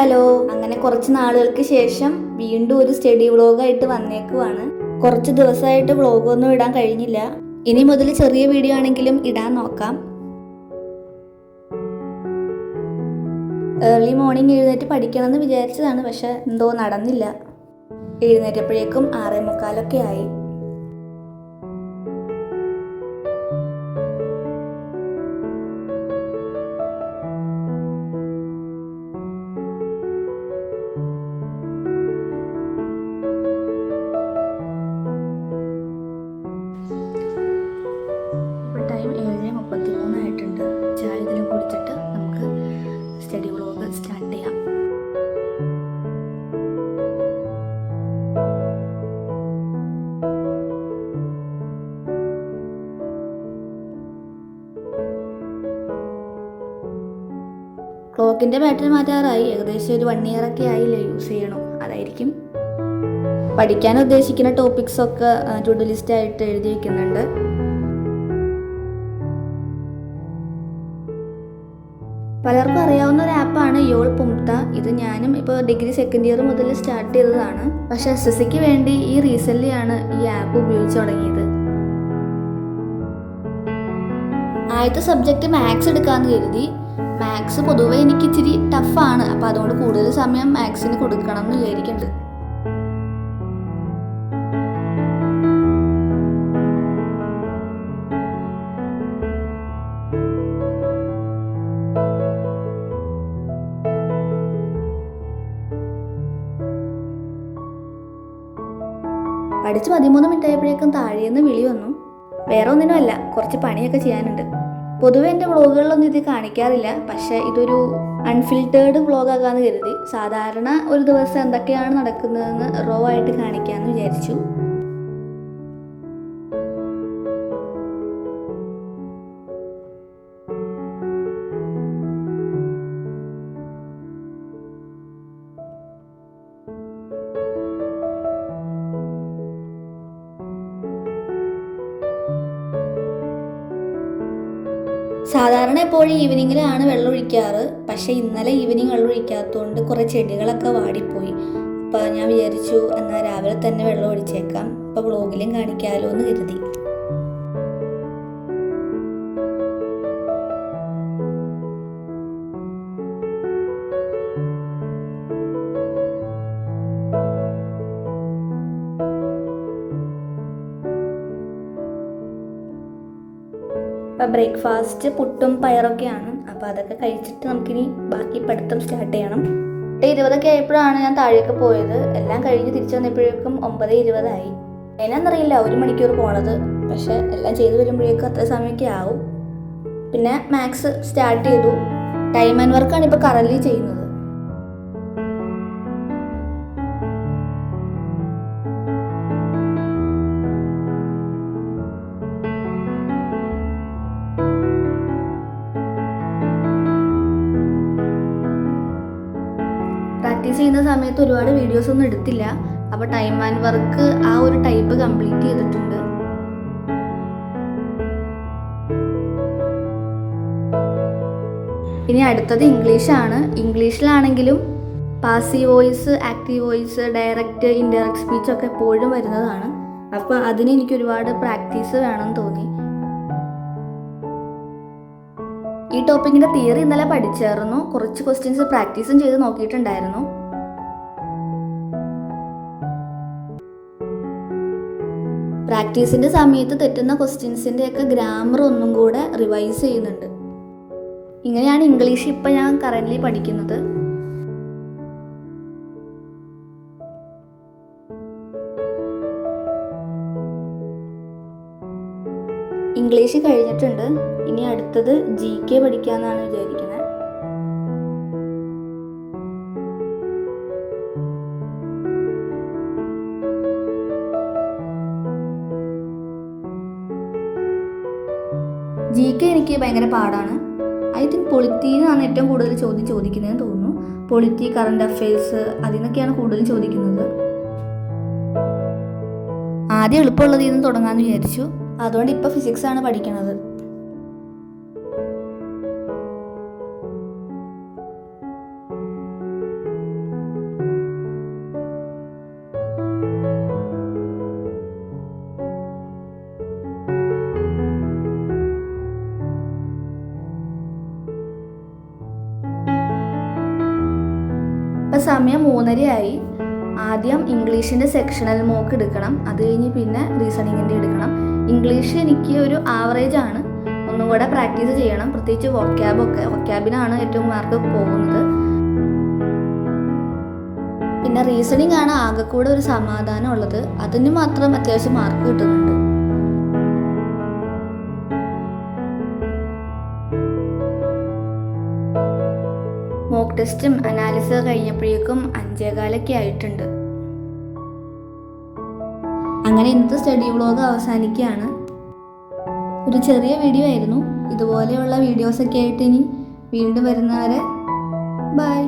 Hello, അങ്ങനെ കുറച്ച് നാളുകൾക്ക് ശേഷം വീണ്ടും ഒരു സ്റ്റഡി വ്ളോഗായിട്ട് വന്നേക്കുവാണ്. കുറച്ച് ദിവസമായിട്ട് വ്ളോഗൊന്നും ഇടാൻ കഴിഞ്ഞില്ല. ഇനി മുതൽ ചെറിയ വീഡിയോ ആണെങ്കിലും ഇടാൻ നോക്കാം. ഏർലി മോർണിംഗ് എഴുന്നേറ്റ് പഠിക്കണമെന്ന് വിചാരിച്ചതാണ്, പക്ഷെ എന്തോ നടന്നില്ല. എഴുന്നേറ്റപ്പോഴേക്കും 6:45 ആയി. ടൈം 7:33 ആയിട്ടുണ്ട്. ചായ ഇതിലും കുടിച്ചിട്ട് നമുക്ക് സ്റ്റഡി വ്ളോഗ് സ്റ്റാർട്ട് ചെയ്യാം. ക്ലോക്കിൻ്റെ ബാറ്ററി മാറ്റാറായി. ഏകദേശം ഒരു 1 year ഒക്കെ ആയില്ലേ യൂസ് ചെയ്യണം. അതായിരിക്കും. പഠിക്കാൻ ഉദ്ദേശിക്കുന്ന ടോപ്പിക്സൊക്കെ ടു ഡു ലിസ്റ്റ് ആയിട്ട് എഴുതി വയ്ക്കുന്നുണ്ട്. പലർക്കും അറിയാവുന്ന ഒരു ആപ്പാണ് യോൾ പുംത. ഇത് ഞാനും ഇപ്പോൾ ഡിഗ്രി സെക്കൻഡ് ഇയർ മുതൽ സ്റ്റാർട്ട് ചെയ്തതാണ്. പക്ഷെ SSCക്ക് വേണ്ടി ഈ റീസെൻ്റ്ലി ആണ് ഈ ആപ്പ് ഉപയോഗിച്ച് തുടങ്ങിയത്. ആദ്യത്തെ സബ്ജക്റ്റ് മാത്സ് എടുക്കാമെന്ന് കരുതി. മാത്സ് പൊതുവെ എനിക്ക് ഇച്ചിരി ടഫാണ്. അപ്പോൾ അതുകൊണ്ട് കൂടുതൽ സമയം മാത്സിന് കൊടുക്കണം എന്ന് വിചാരിക്കുന്നുണ്ട്. പഠിച്ച് 13 മിനിറ്റ് ആയപ്പോഴേക്കും താഴേന്ന് വിളി വന്നു. വേറെ ഒന്നിനുമല്ല, കുറച്ച് പണിയൊക്കെ ചെയ്യാനുണ്ട്. പൊതുവെ എൻ്റെ വ്ളോഗുകളിലൊന്നും ഇത് കാണിക്കാറില്ല. പക്ഷേ ഇതൊരു അൺഫിൽറ്റേർഡ് വ്ളോഗാകാമെന്ന് കരുതി. സാധാരണ ഒരു ദിവസം എന്തൊക്കെയാണ് നടക്കുന്നതെന്ന് റോ ആയിട്ട് കാണിക്കാമെന്ന് വിചാരിച്ചു. സാധാരണ എപ്പോഴും ഈവനിങ്ങിലാണ് വെള്ളം ഒഴിക്കാറ്. പക്ഷേ ഇന്നലെ ഈവനിങ് വെള്ളം ഒഴിക്കാത്തതുകൊണ്ട് കുറേ ചെടികളൊക്കെ വാടിപ്പോയി. അപ്പോൾ ഞാൻ വിചാരിച്ചു എന്നാൽ രാവിലെ തന്നെ വെള്ളം ഒഴിച്ചേക്കാം, അപ്പോൾ വ്ളോഗിലും കാണിക്കാമല്ലോ എന്ന് കരുതി. അപ്പോൾ ബ്രേക്ക്ഫാസ്റ്റ് പുട്ടും പയറൊക്കെയാണ്. അപ്പോൾ അതൊക്കെ കഴിച്ചിട്ട് നമുക്കിനി ബാക്കി പഠിത്തം സ്റ്റാർട്ട് ചെയ്യണം. 8:20 ആയപ്പോഴാണ് ഞാൻ താഴേക്ക് പോയത്. എല്ലാം കഴിഞ്ഞ് തിരിച്ചു വന്നപ്പോഴേക്കും 9:20 ആയി. അതിനെന്നറിയില്ല 1 മണിക്കൂർ പോണത്. പക്ഷെ എല്ലാം ചെയ്ത് വരുമ്പോഴേക്കും അത്ര സമയമൊക്കെ ആവും. പിന്നെ മാത്സ് സ്റ്റാർട്ട് ചെയ്തു. ടൈം ആൻഡ് വർക്കാണ് ഇപ്പോൾ കറൻറ്റ്ലി ചെയ്യുന്നത്. പ്രാക്ടീസ് ചെയ്യുന്ന സമയത്ത് ഒരുപാട് വീഡിയോസ് ഒന്നും എടുത്തില്ല. അപ്പോൾ ടൈം ആൻഡ് വർക്ക് ആ ഒരു ടൈപ്പ് കംപ്ലീറ്റ് ചെയ്തിട്ടുണ്ട്. ഇനി അടുത്തത് ഇംഗ്ലീഷാണ്. ഇംഗ്ലീഷിലാണെങ്കിലും passive voice, active voice, direct, indirect സ്പീച്ചൊക്കെ എപ്പോഴും വരുന്നതാണ്. അപ്പോൾ അതിന് എനിക്ക് ഒരുപാട് പ്രാക്ടീസ് വേണമെന്ന് തോന്നി. ഈ ടോപ്പിക്കിൻ്റെ തിയറി ഇന്നലെ പഠിച്ചായിരുന്നു. കുറച്ച് ക്വസ്റ്റ്യൻസ് പ്രാക്ടീസും ചെയ്ത് നോക്കിയിട്ടുണ്ടായിരുന്നു. പ്രാക്ടീസിൻ്റെ സമയത്ത് തെറ്റുന്ന ക്വസ്റ്റ്യൻസിൻ്റെയൊക്കെ ഗ്രാമർ ഒന്നും കൂടെ റിവൈസ് ചെയ്യുന്നുണ്ട്. ഇങ്ങനെയാണ് ഇംഗ്ലീഷ് ഇപ്പം ഞാൻ കറൻ്റ്ലി പഠിക്കുന്നത്. ഇംഗ്ലീഷ് കഴിഞ്ഞിട്ടുണ്ട്. ഇനി അടുത്തത് GK പഠിക്കാമെന്നാണ് വിചാരിക്കുന്നത്. GK എനിക്ക് ഭയങ്കര പാടാണ്. ഐ തിങ്ക് പൊളിറ്റിന്നാണ് ഏറ്റവും കൂടുതൽ ചോദ്യം ചോദിക്കുന്നതെന്ന് തോന്നുന്നു. പൊളിറ്റി, കറണ്ട് അഫയേഴ്സ്, അതിൽ നിന്നൊക്കെയാണ് കൂടുതൽ ചോദിക്കുന്നത്. ആദ്യം എളുപ്പമുള്ളതിൽ നിന്ന് തുടങ്ങാമെന്ന് വിചാരിച്ചു. അതുകൊണ്ട് ഇപ്പോൾ ഫിസിക്സാണ് പഠിക്കുന്നത്. സമയം 3:30 ആദ്യം ഇംഗ്ലീഷിൻ്റെ സെക്ഷണൽ മോക്ക് എടുക്കണം, അത് കഴിഞ്ഞ് പിന്നെ റീസണിങ്ങിൻ്റെ എടുക്കണം. ഇംഗ്ലീഷ് എനിക്ക് ഒരു ആവറേജ് ആണ്, ഒന്നും കൂടെ പ്രാക്ടീസ് ചെയ്യണം, പ്രത്യേകിച്ച് വൊക്കാബിനാണ് ഏറ്റവും മാർക്ക് പോകുന്നത്. പിന്നെ റീസണിങ് ആണ് ആകെക്കൂടെ ഒരു സമാധാനം ഉള്ളത്, അതിന് മാത്രം അത്യാവശ്യം മാർക്ക് കിട്ടുന്നുണ്ട്. മോക്ക് ടെസ്റ്റും അനാലിസിസ് കഴിഞ്ഞപ്പോഴേക്കും 5:15 ആയിട്ടുണ്ട്. അങ്ങനെ ഇന്നത്തെ സ്റ്റഡി വ്ളോഗ് അവസാനിക്കുകയാണ്. ഒരു ചെറിയ വീഡിയോ ആയിരുന്നു. ഇതുപോലെയുള്ള വീഡിയോസൊക്കെ ആയിട്ട് ഇനി വീണ്ടും വരുന്നവരെ ബൈ.